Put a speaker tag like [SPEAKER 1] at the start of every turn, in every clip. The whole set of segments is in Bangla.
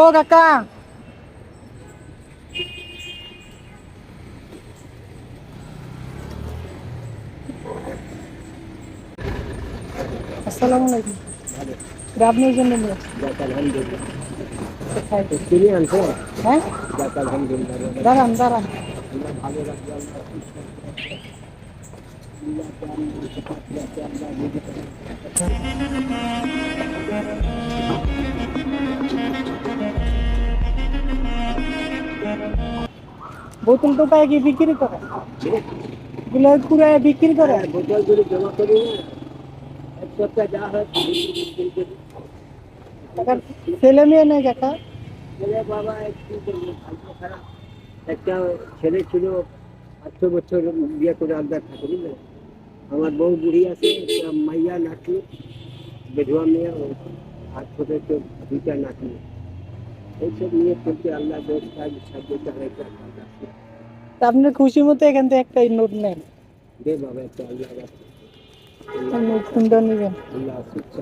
[SPEAKER 1] ও কাকা, আসসালামু আলাইকুম। আপনার জন্য নিয়ে আসছি। কোথায়? হ্যাঁ, দাঁড়ান দাঁড়ান। বোতল তো পায় কি বিক্রি করে? গুলো কুড়ায় বিক্রি করে?
[SPEAKER 2] বোতলগুলি জমা করি না, এক সপ্তাহ যা হয়
[SPEAKER 1] কাকার ছেলে মেয়ে নেই কাকা?
[SPEAKER 2] ছেলে বাবা একটু ভাগ্য খারাপ। একটা ছেলে ছিল 8 বছর, বিয়ে করে আলাদা থাকে, বুঝলেন। আমার বউ বুড়ি আছে, একটা মাইয়া নাতনি, বেধবা মেয়ে, আর ছোট ছোট 2টা নাতনি। এইসব নিয়ে চলতে আল্লাহ ব্যবস্থা সাহায্য চালাইতে
[SPEAKER 1] তা আপনার খুশি মতো এখান থেকে একটা নোট নেন।
[SPEAKER 2] দে বাবা, একটা আল্লাহ রাখে।
[SPEAKER 1] নোট সুন্দর নেবেন।
[SPEAKER 2] আল্লাহ শিক্ষা,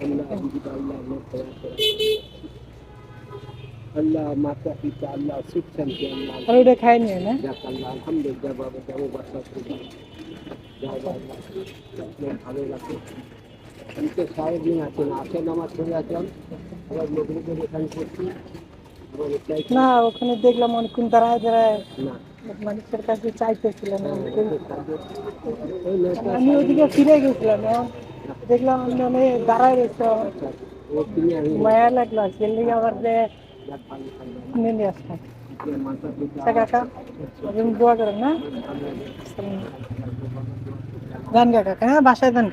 [SPEAKER 2] আল্লাহ আল্লাহ আল্লাহ মাতা পিতা আল্লাহ শিক্ষা, আল্লাহ
[SPEAKER 1] আর ওটা খাই নিয়ে না?
[SPEAKER 2] আল্লাহ আলহামদুলিল্লাহ বাবা, যাবো বাসা ভালো লাগে। আমি তো সারাদিন আছি না, আসেন আমার চলে আসলাম, আবার লোকদের এখানে করছি।
[SPEAKER 1] না, ওখানে দেখলাম অনেকক্ষণ দাঁড়ায় দাঁড়ায়
[SPEAKER 2] না,
[SPEAKER 1] মানুষের কাছে চাইতেছিলেন।
[SPEAKER 2] ওই লোকটা
[SPEAKER 1] আমি ওদিকে ফিরে গেছিলাম, দেখলাম আপনি অনেক দাঁড়ায় রয়েছে।
[SPEAKER 2] ও কিনে আমি
[SPEAKER 1] মায়া লাগলো, সেদিকে আবার কিনে নিয়ে আসলাম।
[SPEAKER 2] মাতা পিতা
[SPEAKER 1] আচ্ছা কাকা, আপনি দোয়া করেন না? দেন কাকা, হ্যাঁ বাসায় দেন।